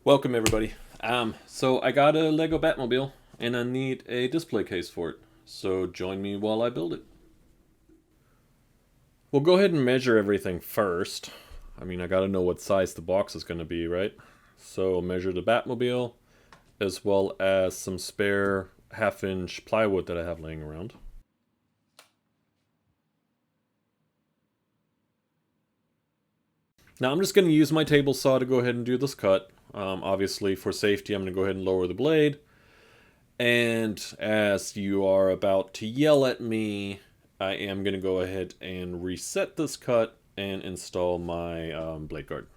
Welcome everybody. So I got a Lego Batmobile and I need a display case for it. So join me while I build it. We'll go ahead and measure everything first. I gotta know what size the box is gonna be, right? So I'll measure the Batmobile as well as some spare half-inch plywood that I have laying around. Now I'm just gonna use my table saw to go ahead and do this cut. Obviously for safety I'm gonna go ahead and lower the blade. And as you are about to yell at me, I am going to go ahead and reset this cut and install my blade guard.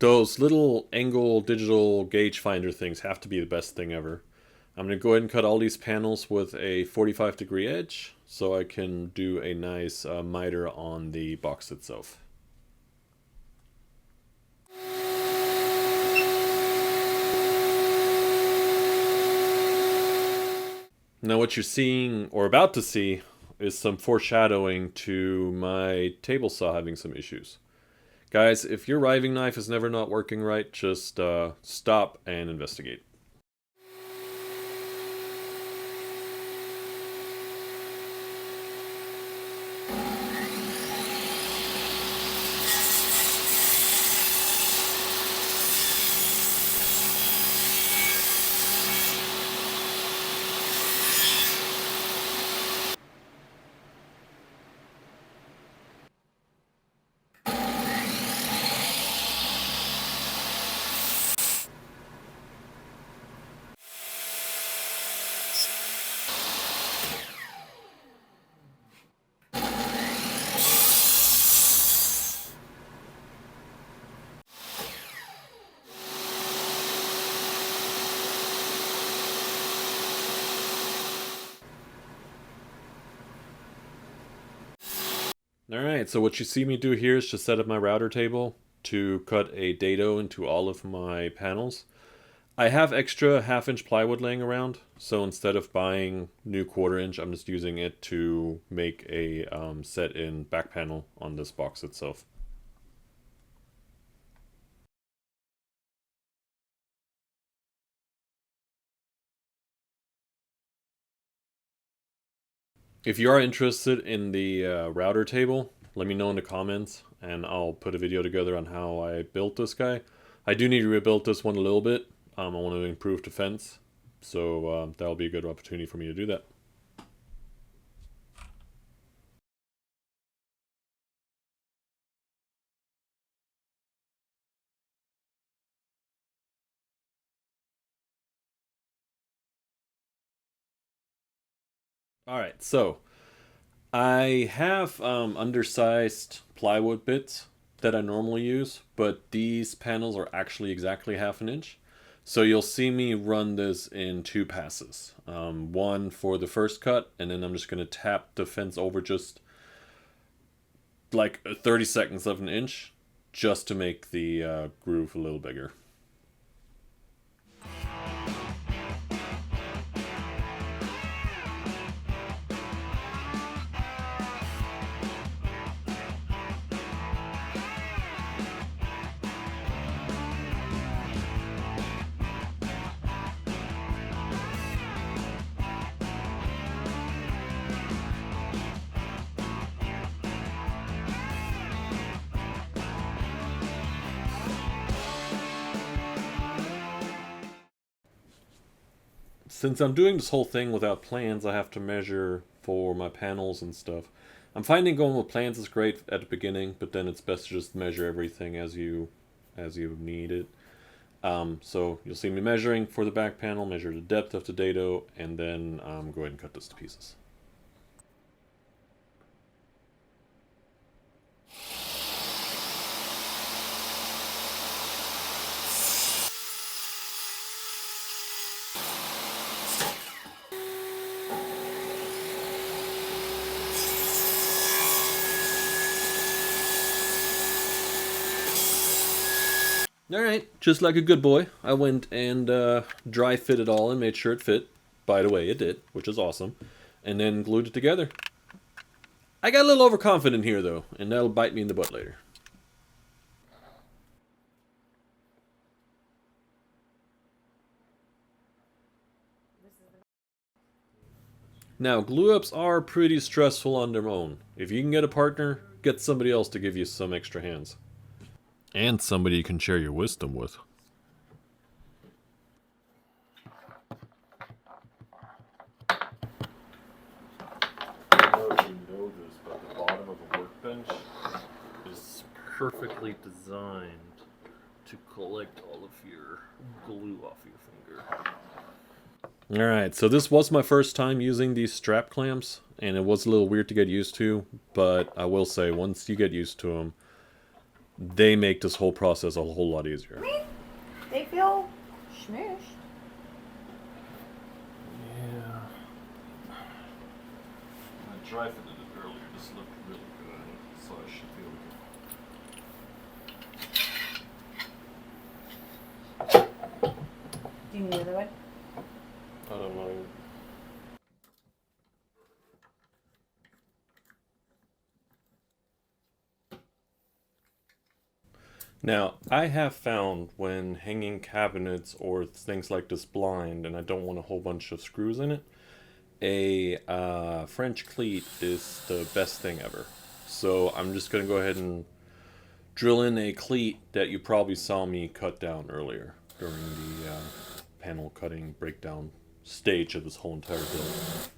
Those little angle digital gauge finder things have to be the best thing ever. I'm going to go ahead and cut all these panels with a 45-degree edge so I can do a nice miter on the box itself. Now what you're seeing, or about to see, is some foreshadowing to my table saw having some issues. Guys, if your riving knife is never not working right, just stop and investigate. Alright, so what you see me do here is just set up my router table to cut a dado into all of my panels. I have extra half-inch plywood laying around, so instead of buying new quarter-inch, I'm just using it to make a set-in back panel on this box itself. If you are interested in the router table, let me know in the comments and I'll put a video together on how I built this guy. I do need to rebuild this one a little bit. I want to improve defense, so that'll be a good opportunity for me to do that. Alright, so I have undersized plywood bits that I normally use, but these panels are actually exactly half an inch. So you'll see me run this in two passes. One for the first cut, and then I'm just going to tap the fence over just like 30 seconds of an inch just to make the groove a little bigger. Since I'm doing this whole thing without plans, I have to measure for my panels and stuff. I'm finding going with plans is great at the beginning, but then it's best to just measure everything as you need it. So you'll see me measuring for the back panel, measure the depth of the dado, and then go ahead and cut this to pieces. Alright, just like a good boy, I went and dry fit it all and made sure it fit. By the way, it did, which is awesome. And then glued it together. I got a little overconfident here, though, and that'll bite me in the butt later. Now, glue-ups are pretty stressful on their own. If you can get a partner, get somebody else to give you some extra hands. And somebody you can share your wisdom with. I don't know if you know this, but the bottom of a workbench is perfectly designed to collect all of your glue off your finger. Alright, so this was my first time using these strap clamps, and it was a little weird to get used to, but I will say, once you get used to them, they make this whole process a whole lot easier. They feel smooshed. Yeah. I dry fitted it earlier, this looked really good, so I should be able to. Do you need another one? I don't know. Now, I have found when hanging cabinets or things like this blind, and I don't want a whole bunch of screws in it, a French cleat is the best thing ever. So I'm just going to go ahead and drill in a cleat that you probably saw me cut down earlier during the panel cutting breakdown stage of this whole entire build.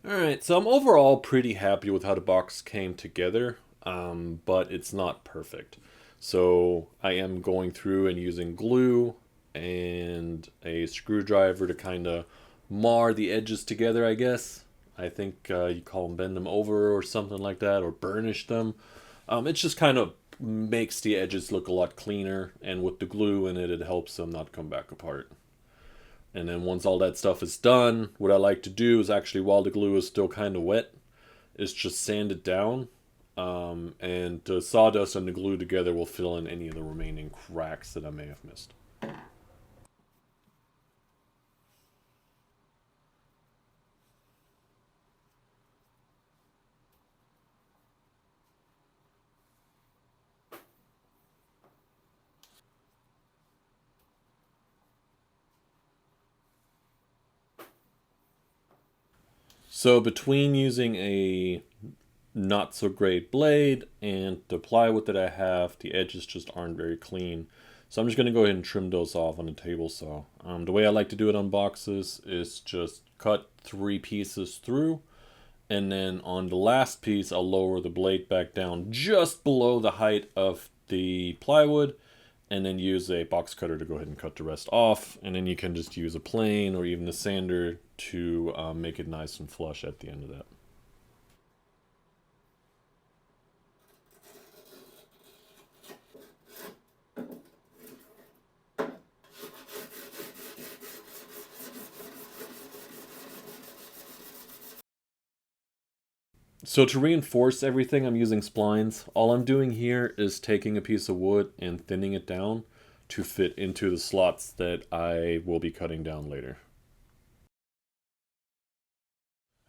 Alright, so I'm overall pretty happy with how the box came together, but it's not perfect. So I am going through and using glue and a screwdriver to kind of mar the edges together, I guess. I think you call them bend them over or something like that, or burnish them. It just kind of makes the edges look a lot cleaner, and with the glue in it, it helps them not come back apart. And then once all that stuff is done, what I like to do is actually, while the glue is still kind of wet, is just sand it down. And the sawdust and the glue together will fill in any of the remaining cracks that I may have missed. So between using a not so great blade and the plywood that I have, the edges just aren't very clean. So I'm just going to go ahead and trim those off on a table saw. The way I like to do it on boxes is just cut 3 pieces through, and then on the last piece I'll lower the blade back down just below the height of the plywood, and then use a box cutter to go ahead and cut the rest off. And then you can just use a plane or even a sander to make it nice and flush at the end of that. So to reinforce everything, I'm using splines. All I'm doing here is taking a piece of wood and thinning it down to fit into the slots that I will be cutting down later.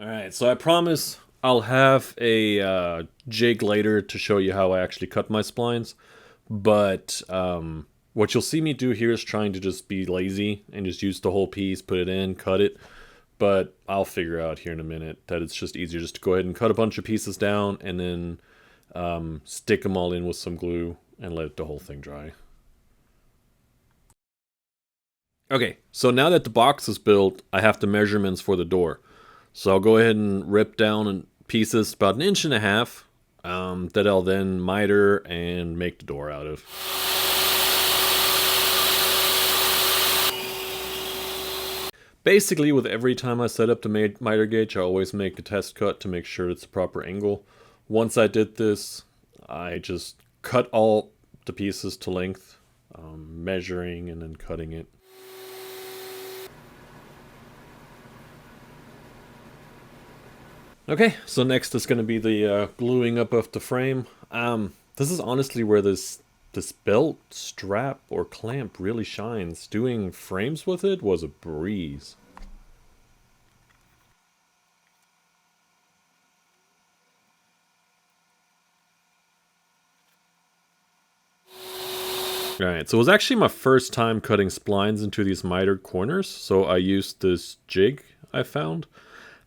Alright, so I promise I'll have a jig later to show you how I actually cut my splines. But what you'll see me do here is trying to just be lazy and just use the whole piece, put it in, cut it. But I'll figure out here in a minute that it's just easier just to go ahead and cut a bunch of pieces down and then stick them all in with some glue and let the whole thing dry. Okay, so now that the box is built, I have the measurements for the door. So I'll go ahead and rip down in pieces about 1.5 inches that I'll then miter and make the door out of. Basically, with every time I set up the miter gauge, I always make a test cut to make sure it's the proper angle. Once I did this, I just cut all the pieces to length, measuring and then cutting it. Okay, so next is going to be the gluing up of the frame. This is honestly where this belt, strap, or clamp really shines. Doing frames with it was a breeze. Alright, so it was actually my first time cutting splines into these mitered corners, so I used this jig I found.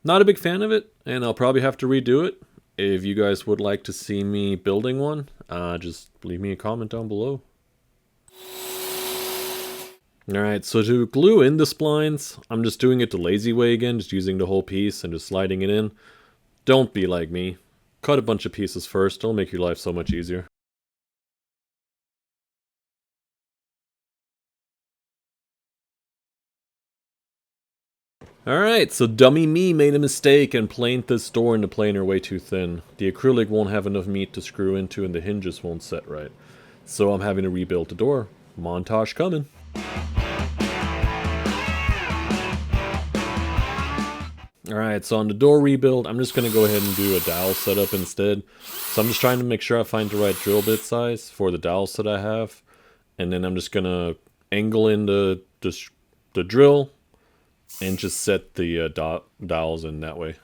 Not a big fan of it, and I'll probably have to redo it. If you guys would like to see me building one, just leave me a comment down below. Alright, so to glue in the splines, I'm just doing it the lazy way again, just using the whole piece and just sliding it in. Don't be like me. Cut a bunch of pieces first, it'll make your life so much easier. Alright, so dummy me made a mistake and planed this door in the planer way too thin. The acrylic won't have enough meat to screw into and the hinges won't set right. So I'm having to rebuild the door. Montage coming. Alright, so on the door rebuild, I'm just going to go ahead and do a dowel setup instead. So I'm just trying to make sure I find the right drill bit size for the dowels that I have. And then I'm just going to angle in the drill and just set the dowels in that way.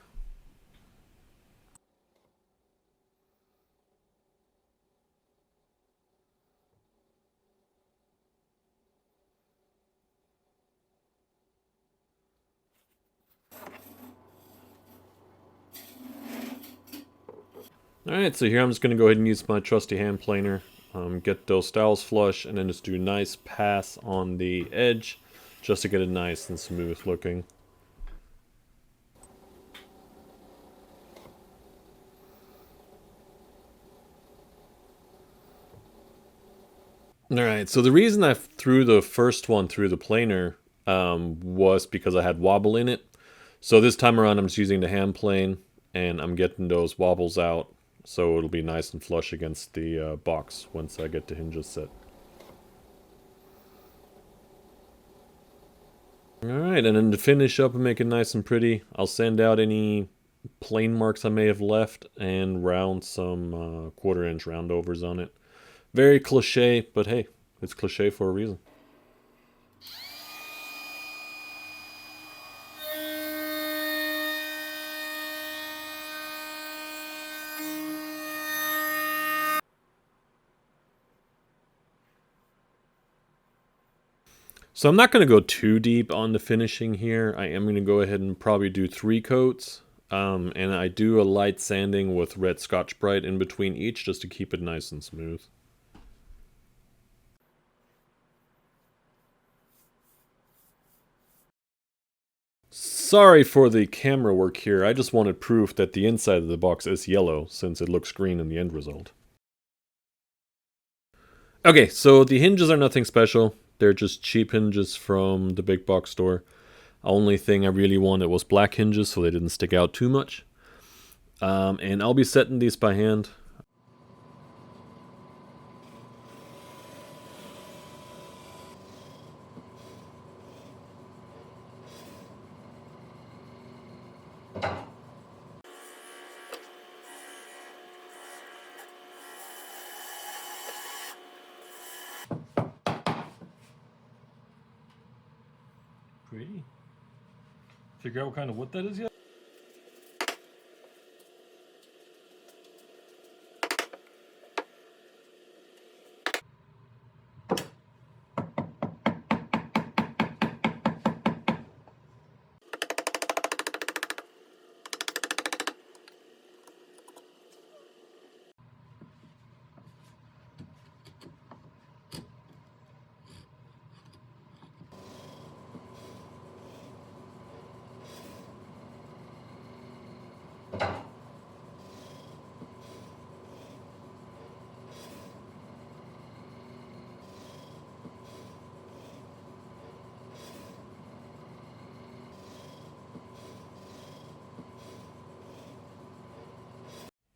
Alright, so here I'm just going to go ahead and use my trusty hand planer. Get those dowels flush and then just do a nice pass on the edge just to get it nice and smooth looking. Alright, so the reason I threw the first one through the planer was because I had wobble in it. So this time around I'm just using the hand plane and I'm getting those wobbles out so it'll be nice and flush against the box once I get the hinges set. Alright, and then to finish up and make it nice and pretty, I'll sand out any plane marks I may have left and round some 1/4 inch roundovers on it. Very cliche, but hey, it's cliche for a reason. So I'm not going to go too deep on the finishing here. I am going to go ahead and probably do 3 coats. And I do a light sanding with red Scotch-Brite in between each just to keep it nice and smooth. Sorry for the camera work here, I just wanted proof that the inside of the box is yellow since it looks green in the end result. Okay, so the hinges are nothing special. They're just cheap hinges from the big box store. Only thing I really wanted was black hinges so they didn't stick out too much. And I'll be setting these by hand. Pretty. Figure out what kind of wood that is yet?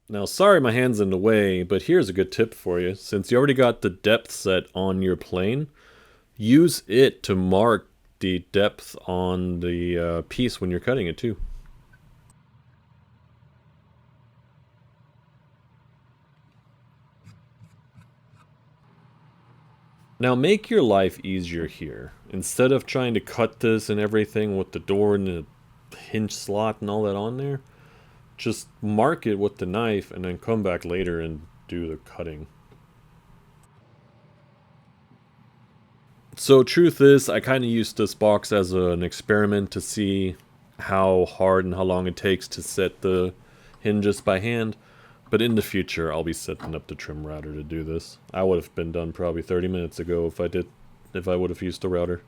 Now, sorry my hand's in the way, but here's a good tip for you. Since you already got the depth set on your plane, use it to mark the depth on the piece when you're cutting it too. Now make your life easier here. Instead of trying to cut this and everything with the door and the hinge slot and all that on there, just mark it with the knife and then come back later and do the cutting. So truth is, I kind of used this box as an experiment to see how hard and how long it takes to set the hinges by hand. But in the future, I'll be setting up the trim router to do this. I would have been done probably 30 minutes ago if I would have used the router.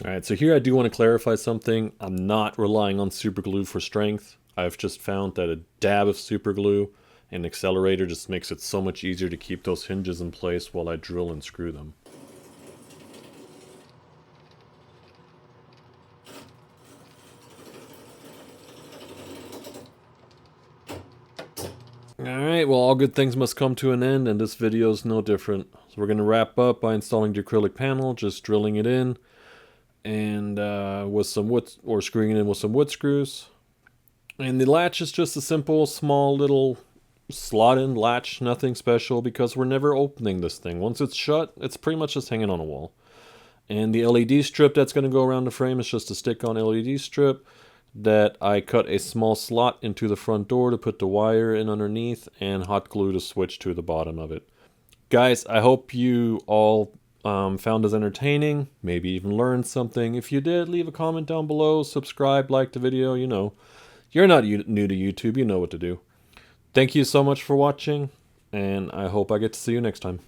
Alright, so here I do want to clarify something. I'm not relying on super glue for strength. I've just found that a dab of super glue and accelerator just makes it so much easier to keep those hinges in place while I drill and screw them. Alright, well all good things must come to an end, and this video is no different. So we're going to wrap up by installing the acrylic panel, just drilling it in, and with some wood, or screwing it in with some wood screws. And the latch is just a simple, small little slot-in latch, nothing special, because we're never opening this thing. Once it's shut, it's pretty much just hanging on a wall. And the LED strip that's going to go around the frame is just a stick-on LED strip that I cut a small slot into the front door to put the wire in underneath, and hot glue to switch to the bottom of it. Guys, I hope you all found this entertaining, maybe even learned something. If you did, leave a comment down below, subscribe, like the video, you know. You're not new to YouTube, you know what to do. Thank you so much for watching, and I hope I get to see you next time.